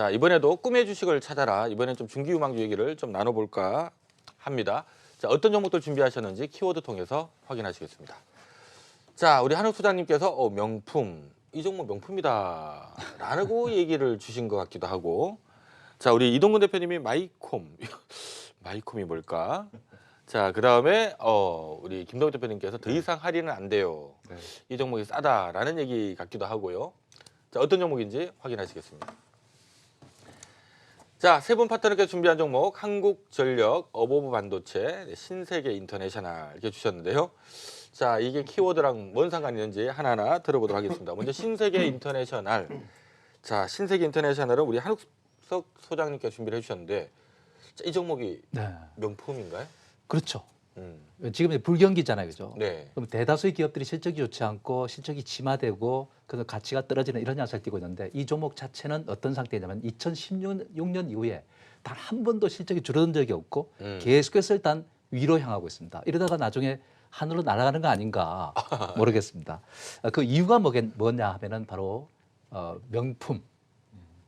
자, 이번에도 꿈의 주식을 찾아라. 이번엔 좀 중기유망주 얘기를 좀 나눠볼까 합니다. 자, 어떤 종목들 준비하셨는지 키워드 통해서 확인하시겠습니다. 자, 우리 한욱 소장님께서 명품, 이 종목 명품이다 라고 얘기를 주신 것 같기도 하고, 자, 우리 이동근 대표님이 마이콤, 마이콤이 뭘까? 자, 그 다음에 우리 김동욱 대표님께서 더 이상 할인은 안 돼요. 네. 이 종목이 싸다라는 얘기 같기도 하고요. 자, 어떤 종목인지 확인하시겠습니다. 자, 세 분 파트너께서 준비한 종목 한국전력, 어보브 반도체, 신세계 인터내셔널 이렇게 주셨는데요. 자, 이게 키워드랑 뭔 상관이 있는지 하나하나 들어보도록 하겠습니다. 먼저 신세계 인터내셔널. 자, 신세계 인터내셔널은 우리 한욱석 소장님께서 준비를 해주셨는데, 자, 이 종목이 네, 명품인가요? 그렇죠. 음, 지금 이제 불경기잖아요, 그죠? 네. 그럼 대다수의 기업들이 실적이 좋지 않고 실적이 심화되고 그래서 가치가 떨어지는 이런 양상을 띠고 있는데 이 종목 자체는 어떤 상태냐면 2016년 이후에 단 한 번도 실적이 줄어든 적이 없고 계속해서 일단 위로 향하고 있습니다. 이러다가 나중에 하늘로 날아가는 거 아닌가 모르겠습니다. 그 이유가 뭐냐 하면은 바로 명품.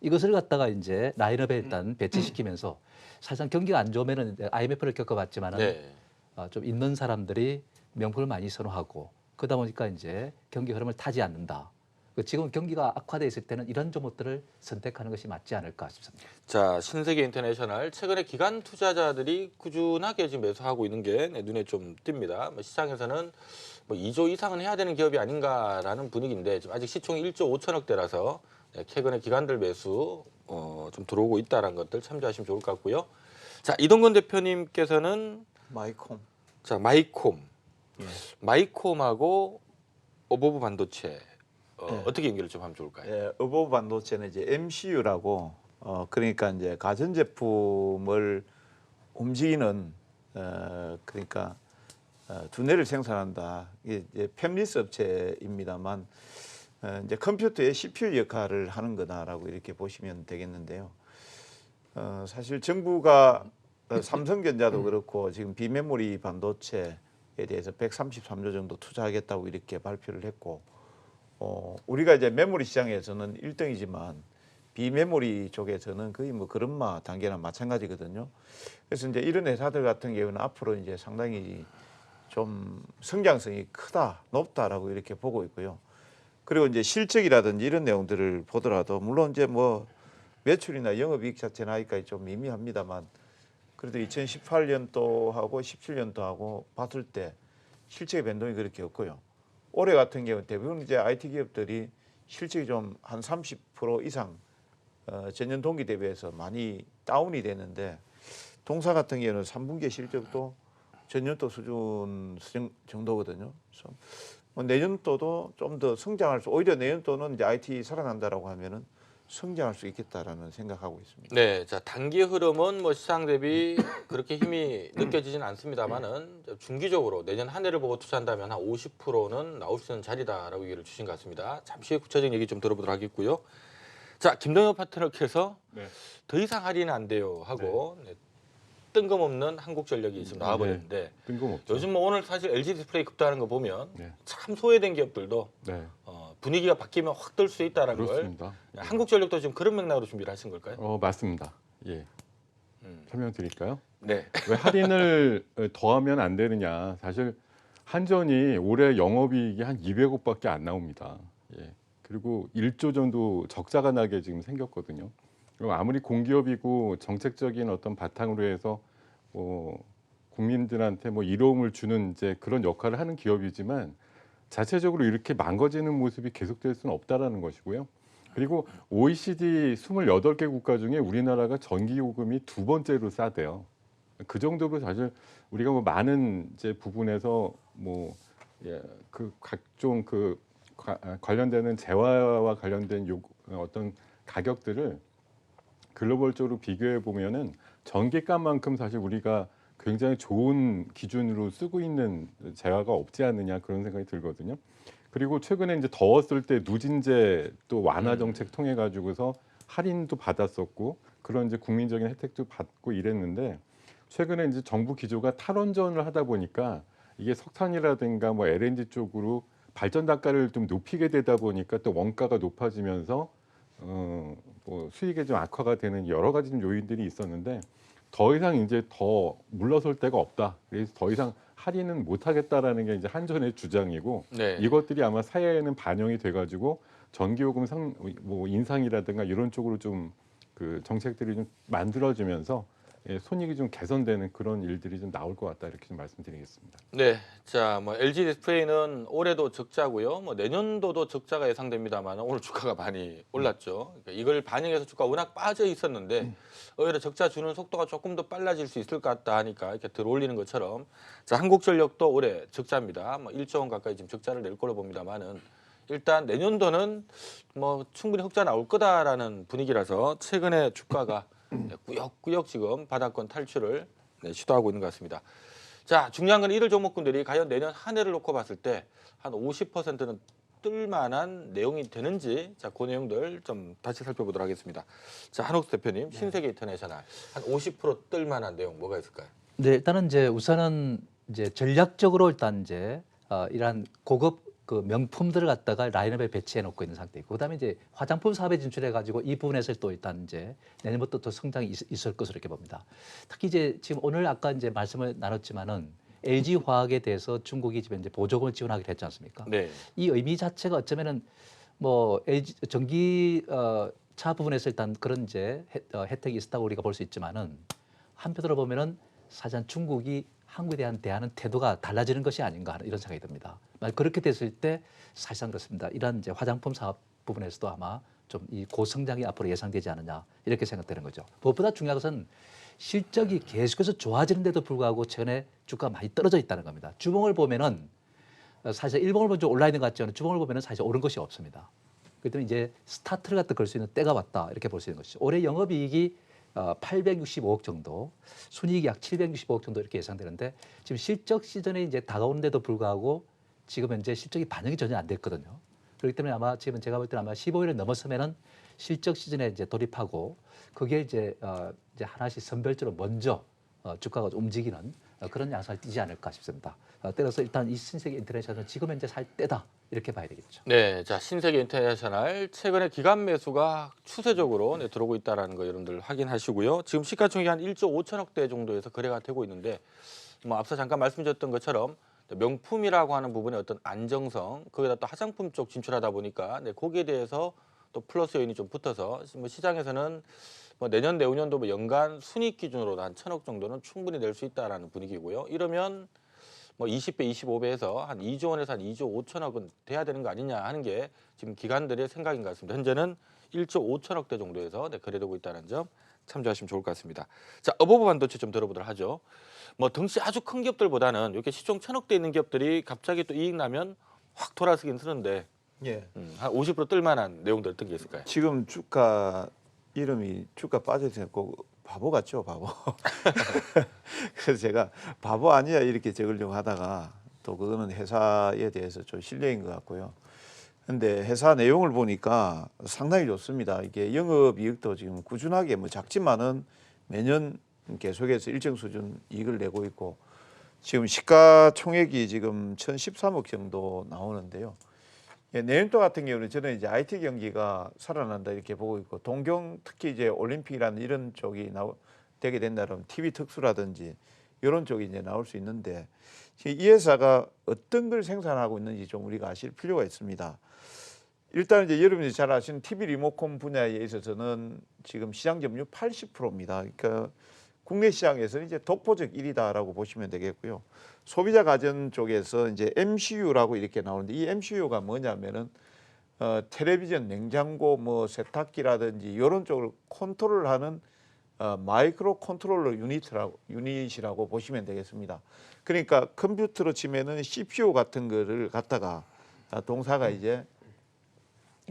이것을 갖다가 이제 라인업에 일단 배치시키면서 사실상 경기가 안 좋으면은 IMF를 겪어봤지만은 네. 좀 있는 사람들이 명품을 많이 선호하고 그러다 보니까 이제 경기 흐름을 타지 않는다. 지금 경기가 악화돼 있을 때는 이런 종목들을 선택하는 것이 맞지 않을까 싶습니다. 자, 신세계 인터내셔널 최근에 기관 투자자들이 꾸준하게 지금 매수하고 있는 게 눈에 좀 띕니다. 시장에서는 2조 이상은 해야 되는 기업이 아닌가라는 분위기인데 지금 아직 시총이 1조 5천억대라서 최근에 기관들 매수 좀 들어오고 있다는 것들 참조하시면 좋을 것 같고요. 자, 이동근 대표님께서는 마이콤. 자, 마이콤, 예. 마이콤하고 어보브 반도체 네. 어떻게 연결을 좀 하면 좋을까요? 예, 어보브 반도체는 이제 MCU라고 그러니까 이제 가전제품을 움직이는 그러니까 두뇌를 생산한다. 이게 이제 팹리스 업체입니다만 이제 컴퓨터의 CPU 역할을 하는 거다라고 이렇게 보시면 되겠는데요. 사실 정부가 삼성전자도 그렇고 지금 비메모리 반도체에 대해서 133조 정도 투자하겠다고 이렇게 발표를 했고 우리가 이제 메모리 시장에서는 1등이지만 비메모리 쪽에서는 거의 뭐 그런마 단계나 마찬가지거든요. 그래서 이제 이런 회사들 같은 경우는 앞으로 이제 상당히 좀 성장성이 크다, 높다라고 이렇게 보고 있고요. 그리고 이제 실적이라든지 이런 내용들을 보더라도 물론 이제 뭐 매출이나 영업이익 자체는 아직까지 좀 미미합니다만 그래도 2018년도하고 17년도하고 봤을 때 실적의 변동이 그렇게 없고요. 올해 같은 경우 대부분 이제 IT 기업들이 실적이 좀 한 30% 이상 전년 동기 대비해서 많이 다운이 되는데 동사 같은 경우는 3분기 실적도 전년도 수준 정도거든요. 그래서 뭐 내년도도 좀 더 성장할 수, 오히려 내년도는 이제 IT 살아난다라고 하면은 성장할 수 있겠다라는 생각하고 있습니다. 네, 자, 단기 흐름은 시장 대비 그렇게 힘이 느껴지진 않습니다만은 중기적으로 내년 한 해를 보고 투자한다면 한 50%는 나올 수 있는 자리다라고 얘기를 주신 것 같습니다. 잠시 후에 구체적인 얘기 좀 들어보도록 하겠고요. 자, 김동엽 파트너께서 더 이상 할인은 안 돼요 하고 뜬금없는 한국전력이 지금 나와버렸는데 뜬금없죠. 요즘 오늘 사실 LG 디스플레이 급등하는 거 보면 네. 참 소외된 기업들도 네, 분위기가 바뀌면 확 뜰 수 있다는 걸 그렇습니다. 한국전력도 지금 그런 맥락으로 준비를 하신 걸까요? 맞습니다. 예, 설명드릴까요? 네. 왜 할인을 더하면 안 되느냐? 사실 한전이 올해 영업이익이 한 200억밖에 안 나옵니다. 예, 그리고 1조 정도 적자가 나게 지금 생겼거든요. 그리고 아무리 공기업이고 정책적인 어떤 바탕으로 해서 국민들한테 이로움을 주는 이제 그런 역할을 하는 기업이지만 자체적으로 이렇게 망가지는 모습이 계속될 수는 없다라는 것이고요. 그리고 OECD 28개 국가 중에 우리나라가 전기요금이 두 번째로 싸대요. 그 정도로 사실 우리가 많은 이제 부분에서 그 각종 관련되는 재화와 관련된 어떤 가격들을 글로벌적으로 비교해 보면은 전기값만큼 사실 우리가 굉장히 좋은 기준으로 쓰고 있는 재화가 없지 않느냐 그런 생각이 들거든요. 그리고 최근에 이제 더웠을 때 누진제 또 완화 정책 통해 가지고서 할인도 받았었고 그런 이제 국민적인 혜택도 받고 이랬는데 최근에 이제 정부 기조가 탈원전을 하다 보니까 이게 석탄이라든가 LNG 쪽으로 발전 단가를 좀 높이게 되다 보니까 또 원가가 높아지면서 뭐 수익이 좀 악화가 되는 여러 가지 좀 요인들이 있었는데 더 이상 이제 더 물러설 데가 없다. 그래서 더 이상 할인은 못하겠다라는 게 이제 한전의 주장이고 네. 이것들이 아마 사회에는 반영이 돼가지고 전기요금 뭐 인상이라든가 이런 쪽으로 좀 그 정책들이 좀 만들어지면서 예, 손익이 좀 개선되는 그런 일들이 좀 나올 것 같다 이렇게 좀 말씀드리겠습니다. 네, 자, 뭐 LG 디스플레이는 올해도 적자고요. 뭐 내년도도 적자가 예상됩니다만 오늘 주가가 많이 올랐죠. 그러니까 이걸 반영해서 주가가 워낙 빠져 있었는데 오히려 적자 주는 속도가 조금 더 빨라질 수 있을 것 같다 하니까 이렇게 들어올리는 것처럼 자, 한국전력도 올해 적자입니다. 뭐 1조 원 가까이 지금 적자를 낼 거로 봅니다만은 일단 내년도는 뭐 충분히 흑자 나올 거다라는 분위기라서 최근에 주가가 꾸역꾸역 지금 바닥권 탈출을 시도하고 있는 것 같습니다. 자, 중요한 건 이들 종목군들이 과연 내년 한 해를 놓고 봤을 때 한 50%는 뜰만한 내용이 되는지 자, 그 내용들 좀 다시 살펴보도록 하겠습니다. 자, 한옥수 대표님, 신세계 인터내셔널 한 50% 뜰만한 내용 뭐가 있을까요? 네, 일단은 이제 우선은 이제 전략적으로 일단 이제 이러한 고급 그 명품들을 갖다가 라인업에 배치해 놓고 있는 상태이고, 그다음에 이제 화장품 사업에 진출해 가지고 이 부분에서 또 일단 이제 내년부터 또 성장이 있을 것으로 이렇게 봅니다. 특히 이제 지금 오늘 아까 이제 말씀을 나눴지만은 LG 화학에 대해서 중국이 지금 이제 보조금을 지원하기로 했지 않습니까? 네. 이 의미 자체가 어쩌면은 뭐 LG 전기 차 부분에서 일단 그런 이제 혜택이 있었다고 우리가 볼 수 있지만은 한편으로 보면은 사실은 중국이 한국에 대한 태도가 달라지는 것이 아닌가 하는 이런 생각이 듭니다. 만약 그렇게 됐을 때 사실상 그렇습니다. 이런 이제 화장품 사업 부분에서도 아마 좀 이 고성장이 앞으로 예상되지 않느냐 이렇게 생각되는 거죠. 무엇보다 중요한 것은 실적이 계속해서 좋아지는데도 불구하고 최근에 주가가 많이 떨어져 있다는 겁니다. 주봉을 보면은 사실 일봉을 먼저 올라 있는 것 같지만 주봉을 보면은 사실 오른 것이 없습니다. 그렇기 때문에 이제 스타트를 갖다 걸 수 있는 때가 왔다 이렇게 볼 수 있는 것이죠. 올해 영업이익이 865억 정도, 순이익이 약 765억 정도 이렇게 예상되는데 지금 실적 시즌에 이제 다가오는데도 불구하고 지금 현재 실적이 반영이 전혀 안 됐거든요. 그렇기 때문에 아마 지금 제가 볼 때는 아마 15일을 넘어서면은 실적 시즌에 이제 돌입하고 그게 이제 하나씩 선별적으로 먼저 주가가 움직이는 그런 양상을 띠지 않을까 싶습니다. 따라서 일단 이 신세계 인터내셔널은 지금 현재 살 때다 이렇게 봐야 되겠죠. 네, 자, 신세계 인터내셔널 최근에 기관 매수가 추세적으로 들어오고 있다는 거 여러분들 확인하시고요. 지금 시가총액이 한 1조 5천억대 정도에서 거래가 되고 있는데 뭐 앞서 잠깐 말씀드렸던 것처럼 명품이라고 하는 부분의 어떤 안정성, 거기다 또 화장품 쪽 진출하다 보니까 거기에 대해서 또 플러스 요인이 좀 붙어서 뭐 시장에서는 뭐 내년 내후년도 뭐 연간 순이익 기준으로 한 1,000억 정도는 충분히 낼 수 있다라는 분위기고요. 이러면 뭐 20배, 25배에서 한 2조 원에서 한 2조 5천억은 돼야 되는 거 아니냐 하는 게 지금 기관들의 생각인 것 같습니다. 현재는 1조 5천억대 정도에서 거래되고 있다는 점 참조하시면 좋을 것 같습니다. 자, 어버버 반도체 좀 들어보도록 하죠. 뭐 덩치 아주 큰 기업들보다는 이렇게 시총 1,000억대 있는 기업들이 갑자기 또 이익 나면 확 돌아서긴 쓰는데 예. 한 50% 뜰만한 내용들 어떤 게 있을까요? 지금 주가 이름이 주가 빠져있고 바보 같죠, 바보. 그래서 제가 바보 아니야 이렇게 적으려고 하다가 또 그거는 회사에 대해서 좀 실례인 것 같고요. 근데 회사 내용을 보니까 상당히 좋습니다. 이게 영업이익도 지금 꾸준하게 뭐 작지만은 매년 계속해서 일정 수준 이익을 내고 있고 지금 시가총액이 지금 1,013억 정도 나오는데요. 예, 내년도 같은 경우는 저는 이제 IT 경기가 살아난다 이렇게 보고 있고 동경 특히 이제 올림픽이라는 이런 쪽이 되게 된다면 TV 특수라든지 이런 쪽이 이제 나올 수 있는데 이 회사가 어떤 걸 생산하고 있는지 좀 우리가 아실 필요가 있습니다. 일단 이제 여러분이 잘 아시는 TV 리모컨 분야에 있어서는 지금 시장 점유율 80%입니다. 그러니까 국내 시장에서는 이제 독보적 1위다라고 보시면 되겠고요. 소비자 가전 쪽에서 이제 MCU라고 이렇게 나오는데 이 MCU가 뭐냐면은 텔레비전, 냉장고, 뭐 세탁기라든지 이런 쪽을 컨트롤하는 마이크로 컨트롤러 유닛이라고 보시면 되겠습니다. 그러니까 컴퓨터로 치면은 CPU 같은 거를 갖다가 동사가 이제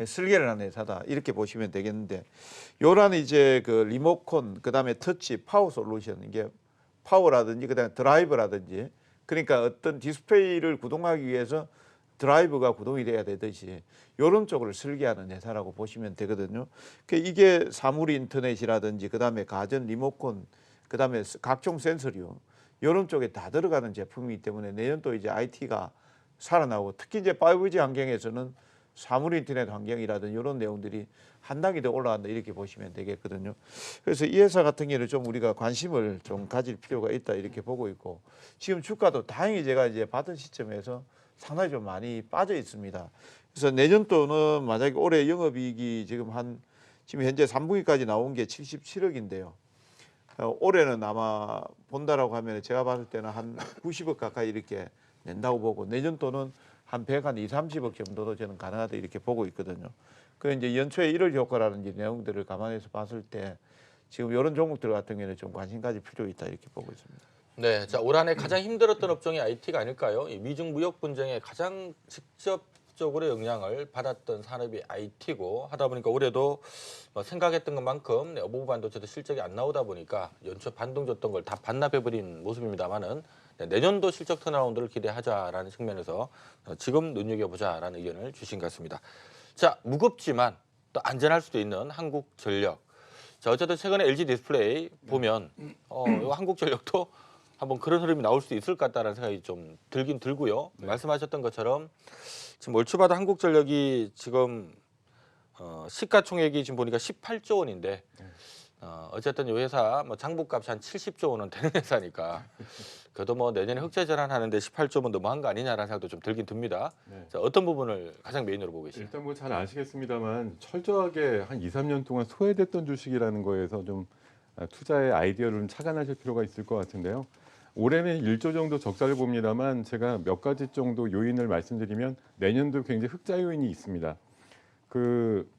설계를 하는 회사다 이렇게 보시면 되겠는데 요런 이제 그 리모컨 그다음에 터치 파워 솔루션 이게 파워라든지 그다음에 드라이브라든지 그러니까 어떤 디스플레이를 구동하기 위해서 드라이브가 구동이 돼야 되듯이 이런 쪽을 설계하는 회사라고 보시면 되거든요. 이게 사물 인터넷이라든지 그다음에 가전 리모컨 그다음에 각종 센서류 이런 쪽에 다 들어가는 제품이기 때문에 내년도 이제 IT가 살아나고 특히 이제 5G 환경에서는 사물인터넷 환경이라든 이런 내용들이 한 단계 더 올라간다 이렇게 보시면 되겠거든요. 그래서 이 회사 같은 경우는 좀 우리가 관심을 좀 가질 필요가 있다 이렇게 보고 있고 지금 주가도 다행히 제가 이제 받은 시점에서 상당히 좀 많이 빠져 있습니다. 그래서 내년도는 만약에 올해 영업이익이 지금 현재 3분기까지 나온 게 77억인데요. 올해는 아마 본다라고 하면 제가 봤을 때는 한 90억 가까이 이렇게 낸다고 보고 내년도는 한 100, 한 2, 30억 정도도 저는 가능하다 이렇게 보고 있거든요. 그 이제 연초에 1월 효과라든지 내용들을 감안해서 봤을 때 지금 이런 종목들 같은 경우는 좀 관심 가질 필요 있다 이렇게 보고 있습니다. 네, 자, 올 한 해 가장 힘들었던 업종이 IT가 아닐까요? 이 미중 무역 분쟁에 가장 직접적으로 영향을 받았던 산업이 IT고 하다 보니까 올해도 뭐 생각했던 것만큼 오버부 반도체도 실적이 안 나오다 보니까 연초 반등 줬던 걸 다 반납해버린 모습입니다만은 내년도 실적 턴어라운드를 기대하자라는 측면에서 지금 눈여겨보자라는 의견을 주신 것 같습니다. 자, 무겁지만 또 안전할 수도 있는 한국전력. 자, 어쨌든 최근에 LG 디스플레이 보면 이거 한국전력도 한번 그런 흐름이 나올 수 있을 것 같다는 생각이 좀 들긴 들고요. 네. 말씀하셨던 것처럼 지금 얼추봐도 한국전력이 지금 시가총액이 지금 보니까 18조 원인데 어쨌든 이 회사 뭐 장부값이 한 70조 원은 되는 회사니까 그래도 뭐 내년에 흑자 전환하는데 18조면 너무한 거 아니냐라는 생각도 좀 들긴 듭니다. 네. 자, 어떤 부분을 가장 메인으로 보고 계시나요? 일단 뭐 잘 아시겠습니다만 철저하게 한 2, 3년 동안 소외됐던 주식이라는 거에서 좀 투자의 아이디어를 좀 착안하실 필요가 있을 것 같은데요. 올해는 1조 정도 적자를 봅니다만 제가 몇 가지 정도 요인을 말씀드리면 내년도 굉장히 흑자 요인이 있습니다. 그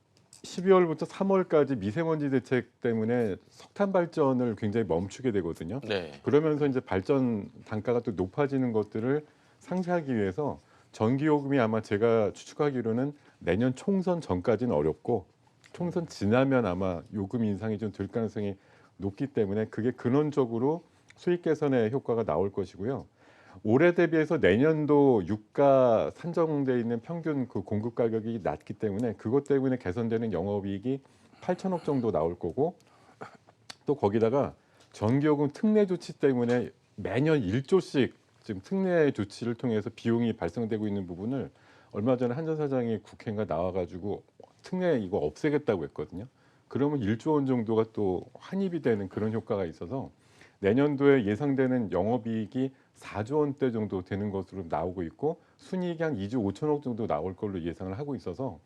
12월부터 3월까지 미세먼지 대책 때문에 석탄 발전을 굉장히 멈추게 되거든요. 네. 그러면서 이제 발전 단가가 또 높아지는 것들을 상쇄하기 위해서 전기요금이 아마 제가 추측하기로는 내년 총선 전까지는 어렵고 총선 지나면 아마 요금 인상이 좀 될 가능성이 높기 때문에 그게 근원적으로 수익 개선의 효과가 나올 것이고요. 올해 대비해서 내년도 유가 산정돼 있는 평균 그 공급 가격이 낮기 때문에 그것 때문에 개선되는 영업이익이 8천억 정도 나올 거고 또 거기다가 전기요금 특례 조치 때문에 매년 1조씩 지금 특례 조치를 통해서 비용이 발생되고 있는 부분을 얼마 전에 한전 사장이 국회인가 나와가지고 특례 이거 없애겠다고 했거든요. 그러면 1조 원 정도가 또 환입이 되는 그런 효과가 있어서 내년도에 예상되는 영업이익이 4조 원대 정도 되는 것으로 나오고 있고 순이익이 한 2조 5천억 정도 나올 걸로 예상을 하고 있어서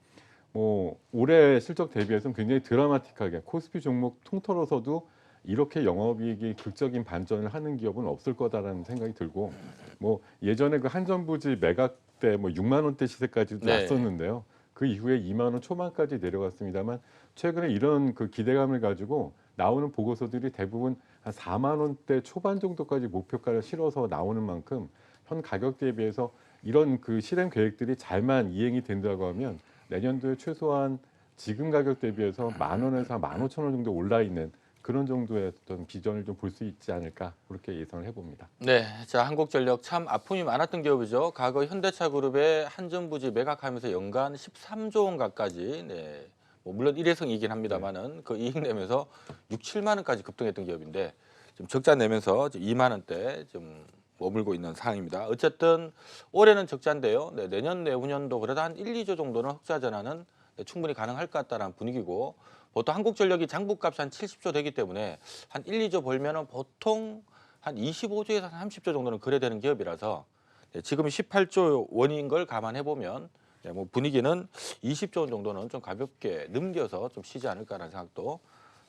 뭐 올해 실적 대비해서는 굉장히 드라마틱하게 코스피 종목 통틀어서도 이렇게 영업이익이 극적인 반전을 하는 기업은 없을 거다라는 생각이 들고 뭐 예전에 그 한전부지 매각 때 뭐 6만 원대 시세까지도 네. 났었는데요. 그 이후에 2만 원 초반까지 내려갔습니다만 최근에 이런 그 기대감을 가지고 나오는 보고서들이 대부분 한 4만 원대 초반 정도까지 목표가를 실어서 나오는 만큼 현 가격 대비해서 이런 그 실행 계획들이 잘만 이행이 된다고 하면 내년도에 최소한 지금 가격 대비해서 10,000원에서 15,000원 정도 올라 있는 그런 정도의 어떤 비전을 좀 볼 수 있지 않을까 그렇게 예상을 해봅니다. 네, 자, 한국전력 참 아픔이 많았던 기업이죠. 과거 현대차그룹의 한전부지 매각하면서 연간 13조 원 가까이, 네, 뭐 물론 일회성이긴 합니다만은 그 이익 내면서 6, 7만 원까지 급등했던 기업인데 지금 적자 내면서 2만 원대 좀 머물고 있는 상황입니다. 어쨌든 올해는 적자인데요. 네, 내년 내후년도 그래도 한 1, 2조 정도는 흑자 전환은 충분히 가능할 것 같다는 분위기고 보통 한국전력이 장부값이 한 70조 되기 때문에 한 1, 2조 벌면은 보통 한 25조에서 한 30조 정도는 거래되는 기업이라서 지금 18조 원인 걸 감안해 보면 뭐 분위기는 20조 원 정도는 좀 가볍게 넘겨서 좀 쉬지 않을까라는 생각도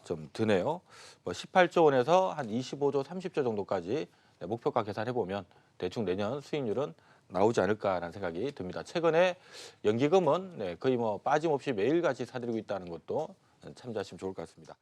좀 드네요. 뭐 18조 원에서 한 25조, 30조 정도까지 목표가 계산해 보면 대충 내년 수익률은 나오지 않을까라는 생각이 듭니다. 최근에 연기금은 거의 뭐 빠짐없이 매일같이 사들이고 있다는 것도 참조하시면 좋을 것 같습니다.